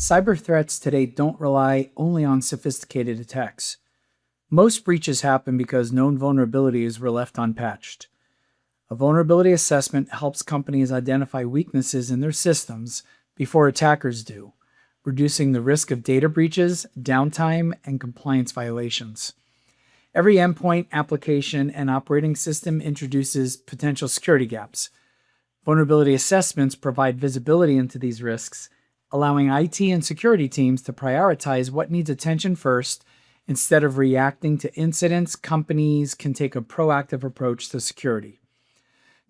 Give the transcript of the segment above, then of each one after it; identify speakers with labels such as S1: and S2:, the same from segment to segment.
S1: Cyber threats today don't rely only on sophisticated attacks. Most breaches happen because known vulnerabilities were left unpatched. A vulnerability assessment helps companies identify weaknesses in their systems before attackers do, reducing the risk of data breaches, downtime, and compliance violations. Every endpoint, application, and operating system introduces potential security gaps. Vulnerability assessments provide visibility into these risks, allowing IT and security teams to prioritize what needs attention first. Instead of reacting to incidents, companies can take a proactive approach to security.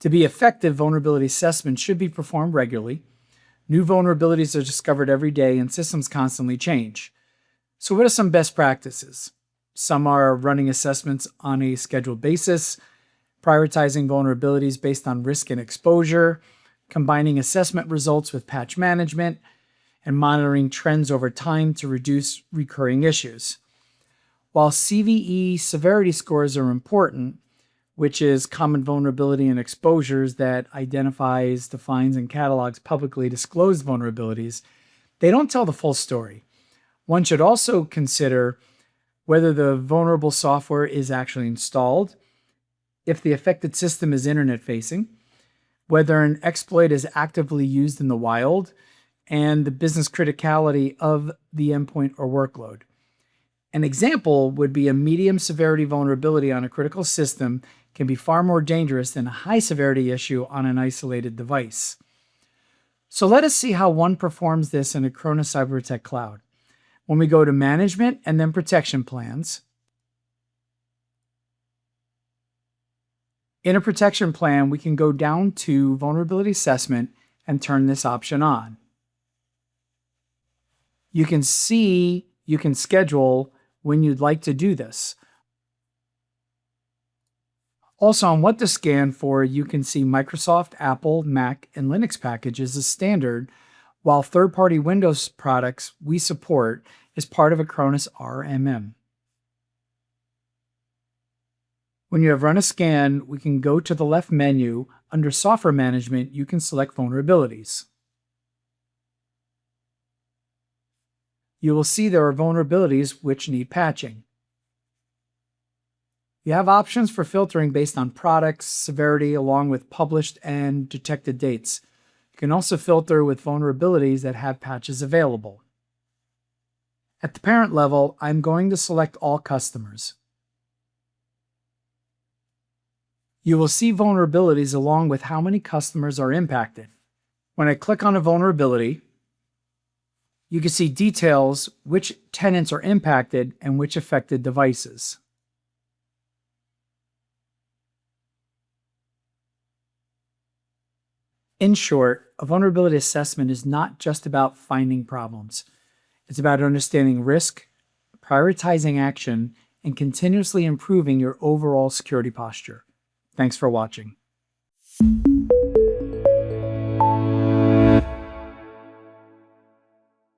S1: To be effective, vulnerability assessments should be performed regularly. New vulnerabilities are discovered every day and systems constantly change. So what are some best practices? Some are running assessments on a scheduled basis, prioritizing vulnerabilities based on risk and exposure, combining assessment results with patch management, and monitoring trends over time to reduce recurring issues. While CVE severity scores are important, which is common vulnerability and exposures that identifies, defines, and catalogs publicly disclosed vulnerabilities, they don't tell the full story. One should also consider whether the vulnerable software is actually installed, if the affected system is internet-facing, whether an exploit is actively used in the wild, and the business criticality of the endpoint or workload. An example would be a medium severity vulnerability on a critical system can be far more dangerous than a high severity issue on an isolated device. So let us see how one performs this in Acronis Cyber Protect Cloud. When we go to Management and then Protection Plans, in a protection plan, we can go down to Vulnerability Assessment and turn this option on. You can see you can schedule when you'd like to do this. Also, on what to scan for, you can see Microsoft, Apple, Mac, and Linux packages as standard, while third-party Windows products we support is part of Acronis RMM. When you have run a scan, we can go to the left menu. Under Software Management, you can select Vulnerabilities. You will see there are vulnerabilities which need patching. You have options for filtering based on products, severity, along with published and detected dates. You can also filter with vulnerabilities that have patches available. At the parent level, I'm going to select All Customers. You will see vulnerabilities along with how many customers are impacted. When I click on a vulnerability, you can see details, which tenants are impacted and which affected devices. In short, a vulnerability assessment is not just about finding problems. It's about understanding risk, prioritizing action, and continuously improving your overall security posture. Thanks for watching.